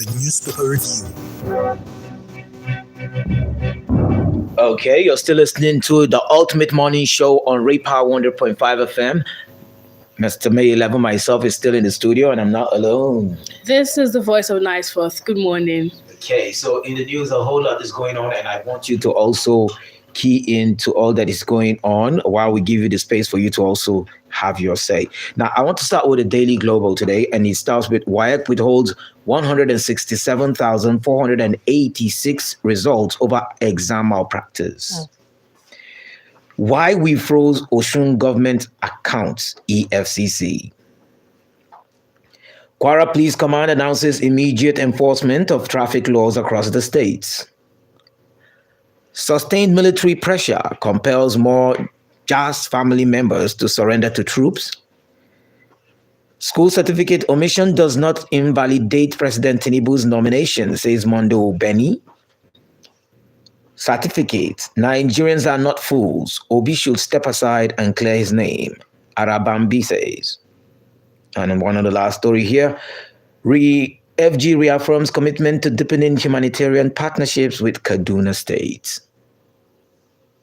The newspaper review. Okay, you're still listening to the Ultimate Morning Show on Ray Power 100.5 FM. Mr. May 11, myself, is still in the studio and I'm not alone. This is the voice of Niceforth. Good morning. Okay, so in the news, a whole lot is going on, and I want you to also key into all that is going on while we give you the space for you to also have your say. Now, I want to start with the Daily Global today, and it starts with WAEC withholds 167,486 results over exam malpractice. Why we froze Osun government accounts, EFCC. Kwara Police Command announces immediate enforcement of traffic laws across the states. Sustained military pressure compels more JAS family members to surrender to troops. School certificate omission does not invalidate President Tinubu's nomination, says Mondo Benny. Certificate: Nigerians are not fools. Obi should step aside and clear his name, Arabambi says. And one of the last story here, FG reaffirms commitment to deepening humanitarian partnerships with Kaduna State.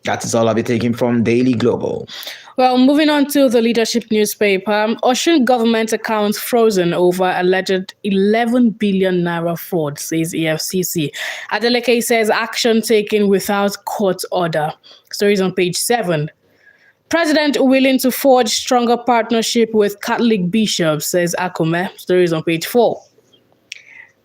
That is all I'll be taking from Daily Global. Well, moving on to the leadership newspaper, Osun government accounts frozen over alleged 11 billion naira fraud, says EFCC. Adeleke says action taken without court order. Stories on page 7. President willing to forge stronger partnership with Catholic bishops, says Akume. Stories on page 4.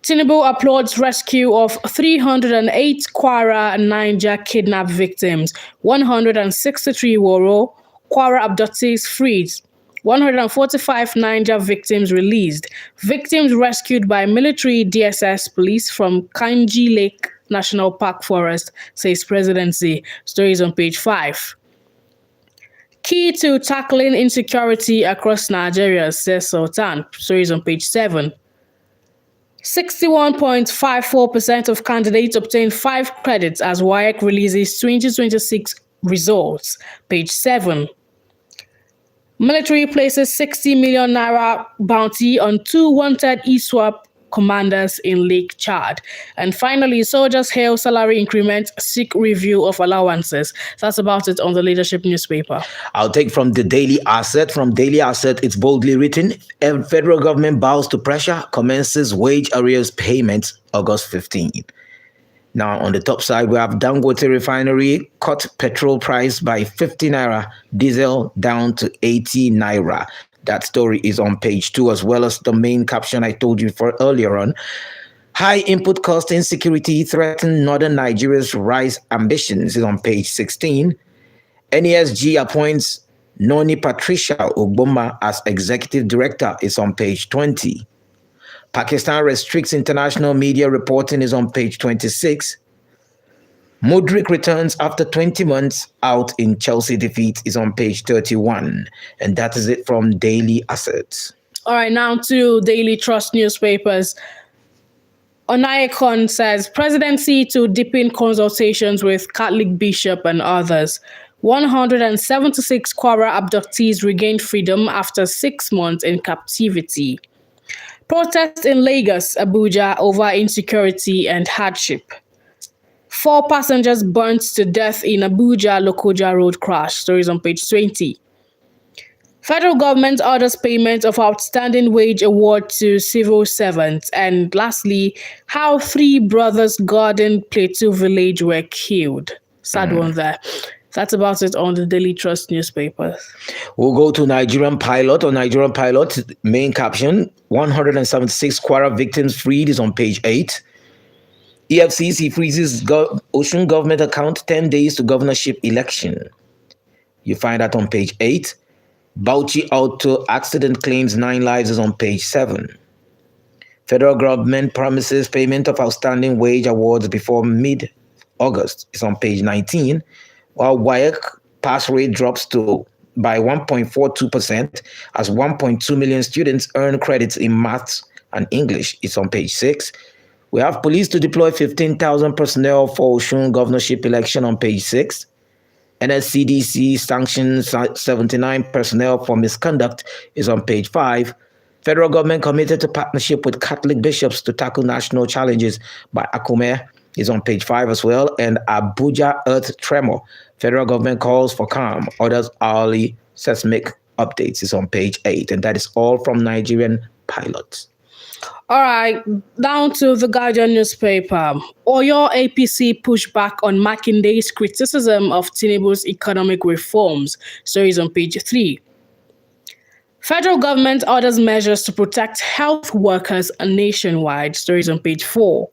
Tinubu applauds rescue of 308 Kwara and Niger kidnapped victims. 163 Woro Kwara abductees freed. 145 Niger victims released. Victims rescued by military DSS police from Kanji Lake National Park Forest, says presidency. Stories on page 5. Key to tackling insecurity across Nigeria, says Sultan. Stories on page 7. 61.54% of candidates obtain 5 credits as WAEC releases 2026 results. Page 7. Military places 60 million naira bounty on 2 wanted ISWAP commanders in Lake Chad. And finally, soldiers hail salary increment, seek review of allowances. That's about it on the leadership newspaper. I'll take from the Daily Asset. From Daily Asset, it's boldly written, federal government bows to pressure, commences wage arrears payments August 15. Now, on the top side, we have Dangote Refinery cut petrol price by 50 naira, diesel down to 80 naira. That story is on page 2, as well as the main caption I told you for earlier on. High input cost insecurity threaten northern Nigeria's rise ambitions is on page 16. NESG appoints Noni Patricia Ogboma as executive director is on page 20. Pakistan restricts international media reporting is on page 26. Mudryk returns after 20 months out in Chelsea defeat is on page 31. And that is it from Daily Assets. All right, now to Daily Trust newspapers. Onayekon says presidency to deepen consultations with Catholic bishop and others. 176 Kwara abductees regained freedom after 6 months in captivity. Protests in Lagos, Abuja over insecurity and hardship. 4 passengers burnt to death in Abuja-Lokoja road crash. Stories on page 20. Federal government orders payment of outstanding wage award to civil servants. And lastly, how 3 brothers Garden Plateau village were killed. Sad one there. That's about it on the Daily Trust newspapers. We'll go to Nigerian Pilot. On Nigerian Pilot, main caption, 176 Kwara victims freed is on page 8. EFCC freezes Osun government account 10 days to governorship election. You find that on page 8. Bauchi auto accident claims 9 lives is on page 7. Federal government promises payment of outstanding wage awards before mid-August is on page 19. While WAEC pass rate drops by 1.42% as 1.2 million students earn credits in maths and English. It's on page 6. We have police to deploy 15,000 personnel for Osun governorship election on page 6. NSCDC sanctions 79 personnel for misconduct is on page 5. Federal government committed to partnership with Catholic bishops to tackle national challenges by Akume is on page 5 as well. And Abuja earth tremor. Federal government calls for calm. Orders hourly seismic updates is on page 8. And that is all from Nigerian Pilots. All right, down to the Guardian newspaper. Oyo APC pushback on Makinde's criticism of Tinubu's economic reforms. Stories on page 3. Federal government orders measures to protect health workers nationwide. Stories on page 4.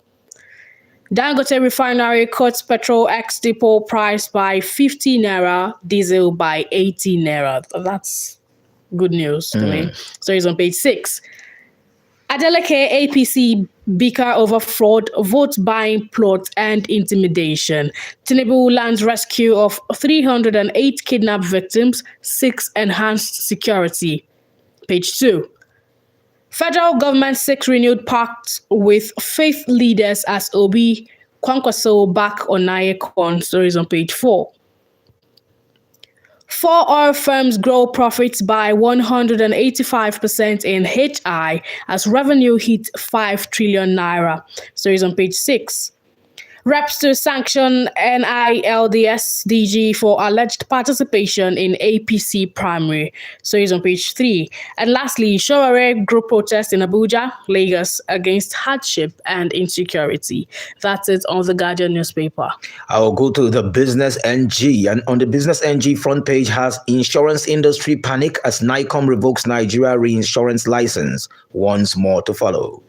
Dangote refinery cuts petrol ex depot price by 50 naira, diesel by 80 naira. That's good news to me. Stories on page 6. Adeleke APC bicker over fraud, vote buying plot and intimidation. Tinubu lands rescue of 308 kidnapped victims, 6 enhanced security. Page 2. Federal government seeks renewed pact with faith leaders as Obi Kwankwaso back on Nayekon. Stories on page 4. 4 oil firms grow profits by 185% in HI as revenue hit 5 trillion naira. Stories on page 6. Reps to sanction NILDS DG for alleged participation in APC primary. Stories on page 3. And lastly, Showore group protest in Abuja, Lagos against hardship and insecurity. That's it on the Guardian newspaper. I will go to the Business NG. And on the Business NG front page has insurance industry panic as NICOM revokes Nigeria reinsurance license. Once more to follow.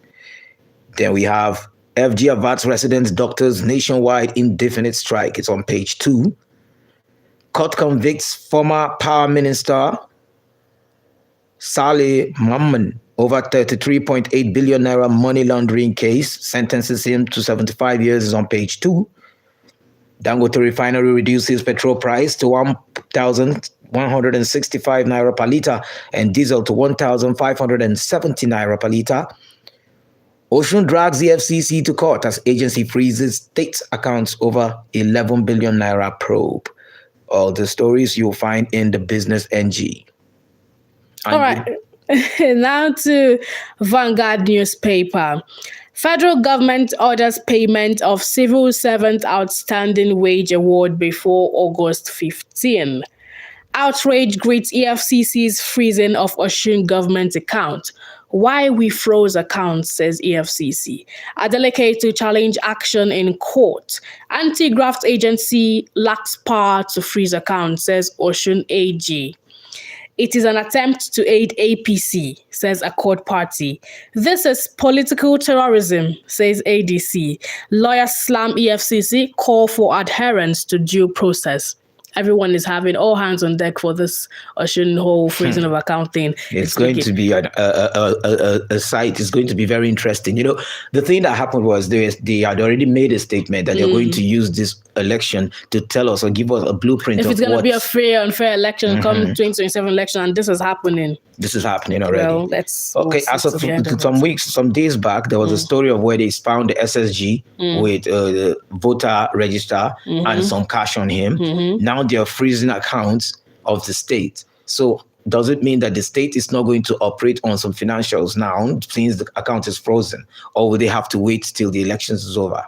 Then we have FG averts residents, doctors nationwide indefinite strike. It's on page 2. Court convicts former power minister Saleh Mamman over 33.8 billion naira money laundering case. Sentences him to 75 years is on page 2. Dangote refinery reduces petrol price to 1,165 naira per litre and diesel to 1,570 naira per litre. Ocean drags the FCC to court as agency freezes state accounts over 11 billion naira probe. All the stories you'll find in the Business NG. All right, now to Vanguard newspaper. Federal government orders payment of civil servant outstanding wage award before August 15. Outrage greets EFCC's freezing of Osun government account. Why we froze accounts, says EFCC. Adeleke to challenge action in court. Anti-graft agency lacks power to freeze accounts, says Osun AG. It is an attempt to aid APC, says a court party. This is political terrorism, says ADC. Lawyers slam EFCC, call for adherence to due process. Everyone is having all hands on deck for this Osun whole freezing of account thing. It's going to be a site. It's going to be very interesting. You know, the thing that happened was they had already made a statement that they're going to use this election to tell us or give us a blueprint if of it's going to be a free and fair election, come 2027 election, and this is happening. This is happening already. Well, that's okay. As of some days back, there was a story of where they found the SSG with the voter register and some cash on him. Now they are freezing accounts of the state. So does it mean that the state is not going to operate on some financials now since the account is frozen, or will they have to wait till the elections is over?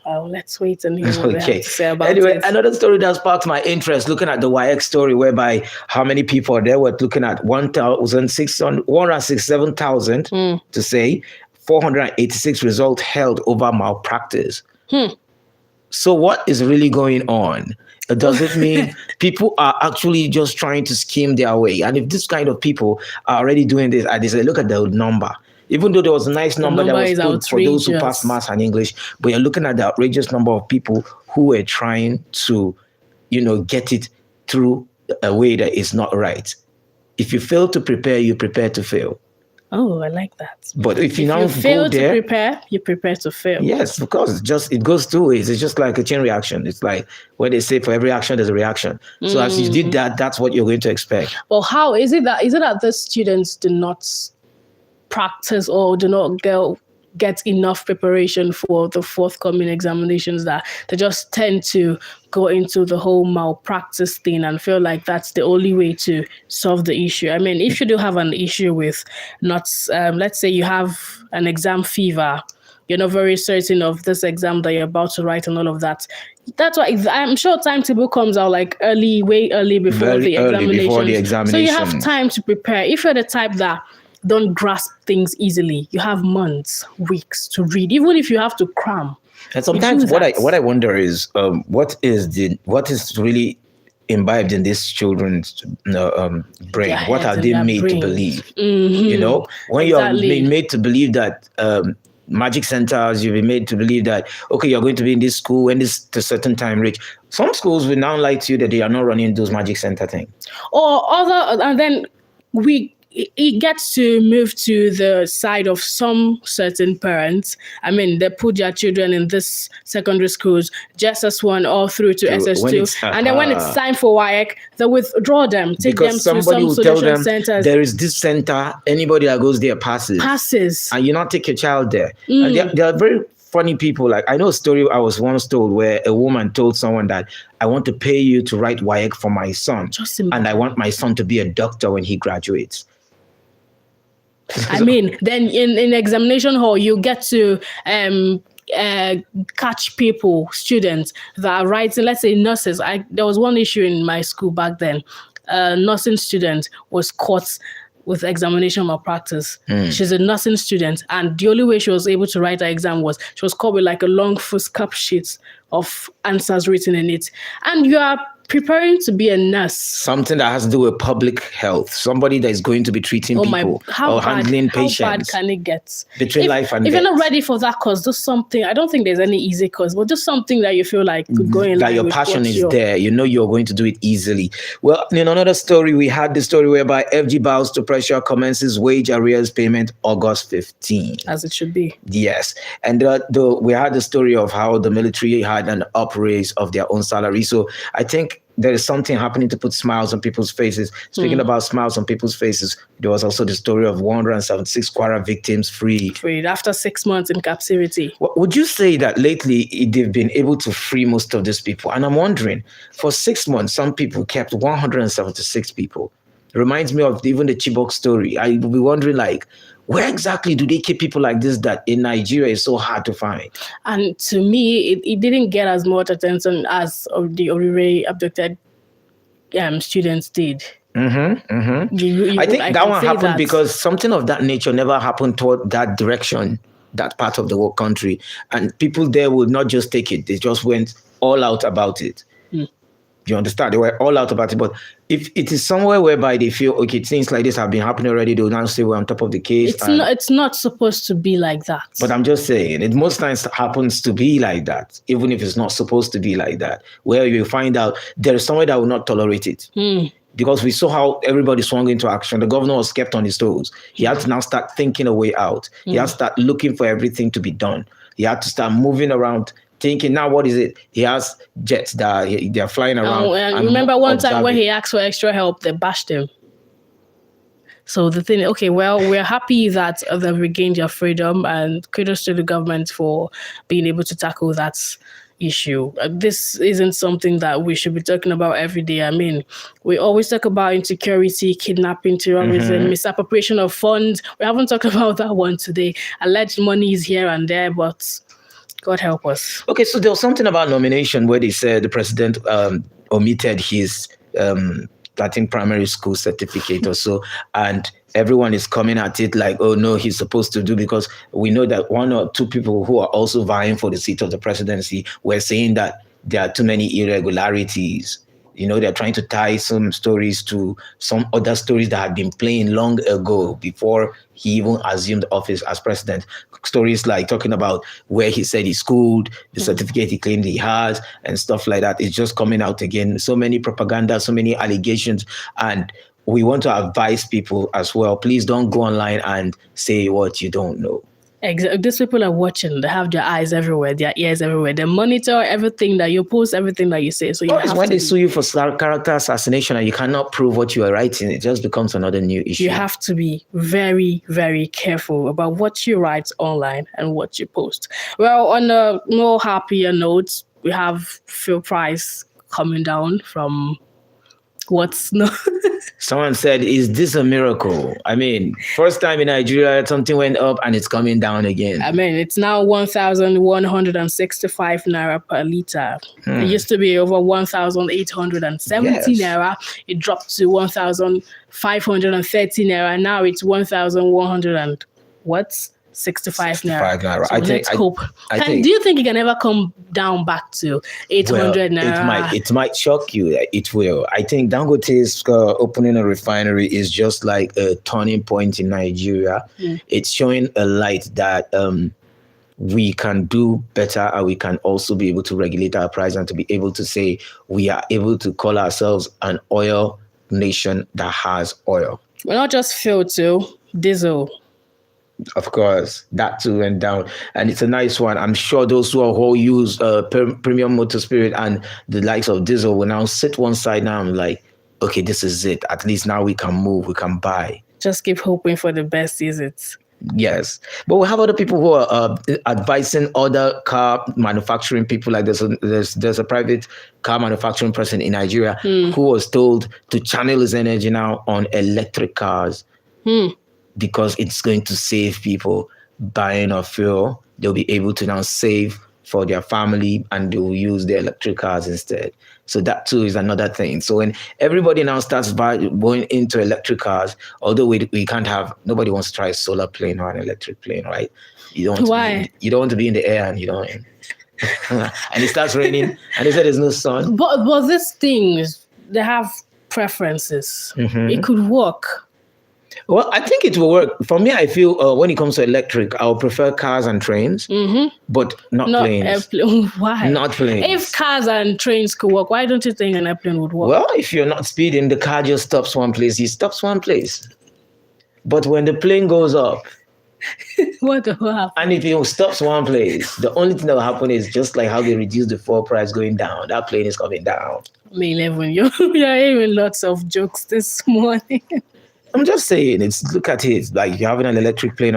Oh, let's wait and hear what they have to say about anyway, it. Another story that sparked my interest, looking at the YX story, whereby how many people there were looking at 167,000 to say 486 results held over malpractice. So what is really going on? Does it mean people are actually just trying to scheme their way? And if this kind of people are already doing this, I say, look at the number. Even though there was a nice number that was put for those who passed maths and English, but you're looking at the outrageous number of people who were trying to, get it through a way that is not right. If you fail to prepare, you prepare to fail. Oh, I like that. But if you fail to prepare, you prepare to fail. Yes, because it goes two ways. It's just like a chain reaction. It's like when they say for every action, there's a reaction. So as you did that, that's what you're going to expect. Well, how is it that the students do not practice or do not go get enough preparation for the forthcoming examinations, that they just tend to go into the whole malpractice thing and feel like that's the only way to solve the issue. I mean, if you do have an issue with not, let's say you have an exam fever, you're not very certain of this exam that you're about to write and all of that. That's why I'm sure timetable comes out like way early before the examination. So you have time to prepare. If you're the type that don't grasp things easily, you have months, weeks to read, even if you have to cram. And sometimes what I wonder is what is really imbibed in these children's brain. What are they made to believe? Mm-hmm. You know, when you're being made to believe that magic centers, you'll be made to believe that, okay, you're going to be in this school when this to certain time reach. Some schools will now lie to you that they are not running those magic center things. And then it gets to move to the side of some certain parents. I mean, they put their children in this secondary schools, just SS1 all through to SS2. And then when it's time for WAEC, they withdraw them, take them to some solution centers. There is this center, anybody that goes there passes. And you not take your child there. And there are very funny people. Like, I know a story I was once told where a woman told someone that, I want to pay you to write WAEC for my son. And I want my son to be a doctor when he graduates. I mean, then in examination hall, you get to catch students that are writing, let's say nurses. There was one issue in my school back then. A nursing student was caught with examination malpractice. She's a nursing student, and the only way she was able to write her exam was she was caught with like a long foolscap sheet of answers written in it. And you are preparing to be a nurse. Something that has to do with public health. Somebody that is going to be treating people or handling patients. How bad can it get? Between life and death. If you're not ready for that course, do something. I don't think there's any easy course, but just something that you feel like could go in. That your passion is there. You know you're going to do it easily. Well, in another story, we had the story whereby FG bows to pressure, commences wage arrears payment August 15. As it should be. Yes. And we had the story of how the military had an upraise of their own salary. So I think there is something happening to put smiles on people's faces. Speaking about smiles on people's faces, there was also the story of 176 Kwara victims freed after 6 months in captivity. Would you say that lately they've been able to free most of these people? And I'm wondering, for 6 months, some people kept 176 people. It reminds me of even the Chibok story. I would be wondering, like, where exactly do they keep people like this that in Nigeria is so hard to find? And to me, it didn't get as much attention as the Orire abducted students did. I think that one happened because something of that nature never happened toward that direction, that part of the whole country. And people there would not just take it. They just went all out about it. You understand? They were all out about it. But if it is somewhere whereby they feel, okay, things like this have been happening already, they'll now say we're on top of the case. It's not supposed to be like that. But I'm just saying, it most times happens to be like that, even if it's not supposed to be like that, where you find out there is somewhere that will not tolerate it. Because we saw how everybody swung into action. The governor was kept on his toes. He had to now start thinking a way out. He had to start looking for everything to be done. He had to start moving around, thinking, now what is it? He has jets that they're flying around. And remember one time when he asked for extra help, they bashed him. So the thing, okay, well, we're happy that they've regained their freedom, and kudos to the government for being able to tackle that issue. This isn't something that we should be talking about every day. I mean, we always talk about insecurity, kidnapping, terrorism, misappropriation of funds. We haven't talked about that one today. Alleged money is here and there, but God help us. Okay, so there was something about nomination where they said the president omitted his, I think, primary school certificate or so, and everyone is coming at it like, oh no, he's supposed to do, because we know that one or two people who are also vying for the seat of the presidency were saying that there are too many irregularities. You know, they're trying to tie some stories to some other stories that had been playing long ago before he even assumed office as president. Stories like talking about where he said he schooled, the certificate he claimed he has, and stuff like that. It's just coming out again. So many propaganda, so many allegations. And we want to advise people as well. Please don't go online and say what you don't know. These people are watching. They have their eyes everywhere, their ears everywhere. They monitor everything that you post, everything that you say. So you It's have when to they sue you for character assassination and you cannot prove what you are writing, it just becomes another new issue. you have to be very, very careful about what you write online and what you post. Well, on a more happier note, we have fuel price coming down from what's not. Someone said, is this a miracle? I mean, first time in Nigeria, something went up and it's coming down again. I mean, it's now 1,165 naira per liter. It used to be over 1,870 naira. It dropped to 1,530 naira. Now it's 1,100 and what? 65 naira. So let's hope. Do you think it can ever come down back to 800 naira? It might shock you. It will. I think Dangote's opening a refinery is just like a turning point in Nigeria. It's showing a light that we can do better, and we can also be able to regulate our price and to be able to say we are able to call ourselves an oil nation that has oil. We're not just fuel too, diesel. Of course, that too went down, and it's a nice one. I'm sure those who use premium motor spirit and the likes of diesel will now sit one side now and like, okay, this is it. At least now we can move, we can buy. Just keep hoping for the best, is it? Yes, but we have other people who are advising other car manufacturing people. Like there's a private car manufacturing person in Nigeria who was told to channel his energy now on electric cars. Because it's going to save people buying of fuel. They'll be able to now save for their family and they will use their electric cars instead. So that too is another thing. So when everybody now starts going into electric cars, although we can't have, nobody wants to try a solar plane or an electric plane, right? You don't want you don't want to be in the air and you don't. And it starts raining and they said there's no sun. But these things, they have preferences. It could work. Well, I think it will work. For me, I feel when it comes to electric, I'll prefer cars and trains, but not planes. Why? Not planes. If cars and trains could work, why don't you think an airplane would work? Well, if you're not speeding, the car just stops one place. He stops one place. But when the plane goes up, what will happen? And if it stops one place, the only thing that will happen is just like how they reduce the fuel price going down. That plane is coming down. May 11, you're hearing lots of jokes this morning. I'm just saying, look at it. Like you're having an electric plane.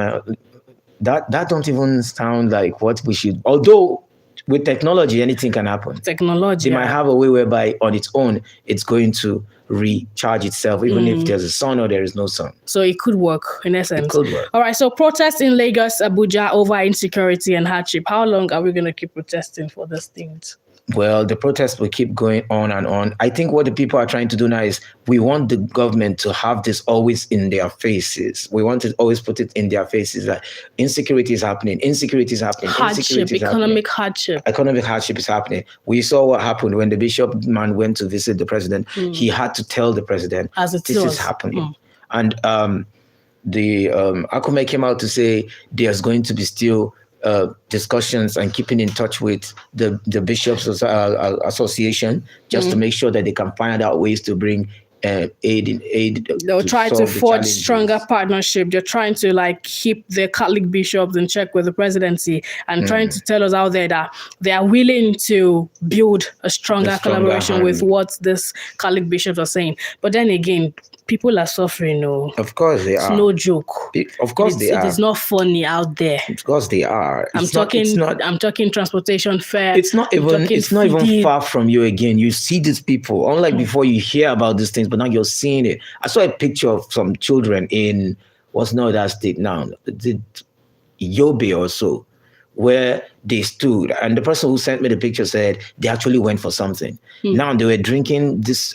That don't even sound like what we should. Although with technology, anything can happen. Technology. They might have a way whereby on its own, it's going to recharge itself, even if there's a sun or there is no sun. So it could work in essence. It could work. All right. So protests in Lagos, Abuja over insecurity and hardship. How long are we going to keep protesting for these things? Well, the protests will keep going on and on. I think what the people are trying to do now is we want the government to have this always in their faces. We want to always put it in their faces that insecurity is happening. Insecurity is happening. Hardship, economic hardship. Economic hardship is happening. We saw what happened when the bishop man went to visit the president. He had to tell the president this is happening. And the Akume came out to say there's going to be still discussions and keeping in touch with the bishops association just to make sure that they can find out ways to bring aid. They'll try to forge stronger partnership. They're trying to keep the Catholic bishops in check with the presidency and trying to tell us out there that they are willing to build a stronger collaboration with what this Catholic bishops are saying. But then again, people are suffering. Of course they are. It's no joke. Of course they are. It is not funny out there. Of course they are. I'm talking transportation fare. It's not even far from you again. You see these people. Unlike before, you hear about these things, but now you're seeing it. I saw a picture of some children in what's known that state now, Yobe or so, where they stood, and the person who sent me the picture said they actually went for something. Now they were drinking this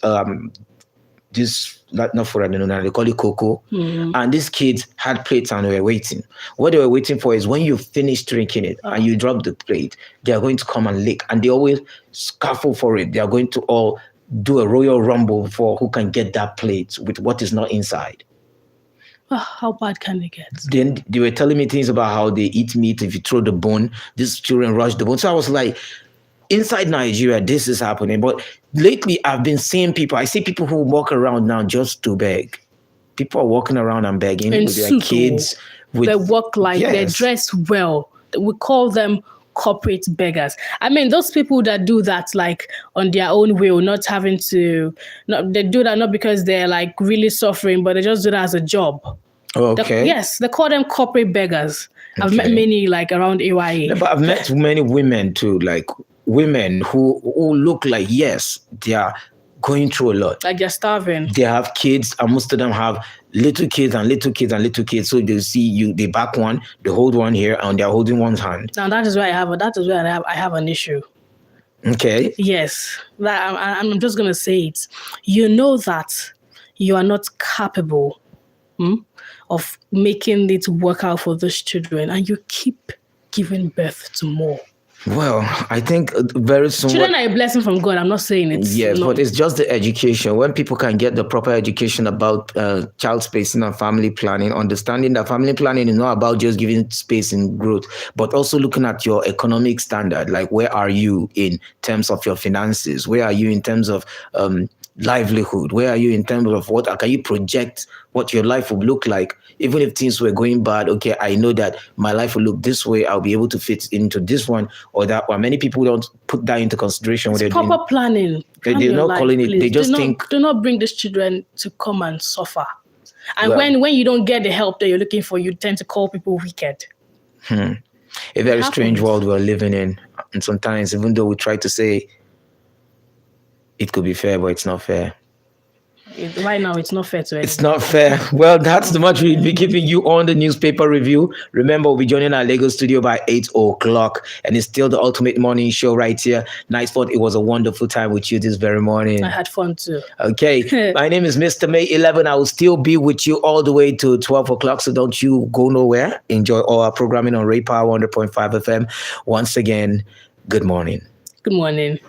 not for they call it cocoa. And these kids had plates and they were waiting. What they were waiting for is when you finish drinking it and you drop the plate, they are going to come and lick, and they always scuffle for it. They are going to all do a royal rumble for who can get that plate with what is not inside. How bad can they get? Then they were telling me things about how they eat meat. If you throw the bone, these children rush the bone. So I was like, inside Nigeria, this is happening. But lately, I've been seeing people. I see people who walk around now just to beg. People are walking around and begging with their kids, they work like they yes. dress well. We call them corporate beggars. I mean, those people that do that like on their own will, not having to, they do that not because they're like really suffering, but they just do that as a job. Okay. Yes, they call them corporate beggars. I've met Okay. many like around AYA. Yeah, but I've met many women too, like women who look like, yes, they are going through a lot. Like they're starving. They have kids, and most of them have little kids and little kids and little kids. So they see you, they back one, they hold one here, and they're holding one's hand. Now that is where I have an issue. Okay. Yes, I'm just gonna say it. You know that you are not capable of making it work out for those children, and you keep giving birth to more. Well, I think very soon. Children are a blessing from God. I'm not saying it. Yes, no. but it's just the education. When people can get the proper education about child spacing and family planning, understanding that family planning is not about just giving space and growth, but also looking at your economic standard. Like, where are you in terms of your finances? Where are you in terms of livelihood? Where are you in terms of what can you project what your life would look like? Even if things were going bad, okay, I know that my life will look this way. I'll be able to fit into this one or that one. Many people don't put that into consideration. It's proper planning. They're not calling it. They just think. Do not bring these children to come and suffer. And when you don't get the help that you're looking for, you tend to call people wicked. A very strange world we're living in. And sometimes, even though we try to say it could be fair, but it's not fair. Right now, it's not fair to anyone. It's not fair. Well, that's the much we'll be giving you on the newspaper review. Remember, we'll be joining our Lagos studio by 8 o'clock. And it's still the ultimate morning show right here. Nice thought. It was a wonderful time with you this very morning. I had fun too. Okay. My name is Mr. May 11. I will still be with you all the way to 12 o'clock. So don't you go nowhere. Enjoy all our programming on Ray Power 100.5 FM. Once again, good morning. Good morning.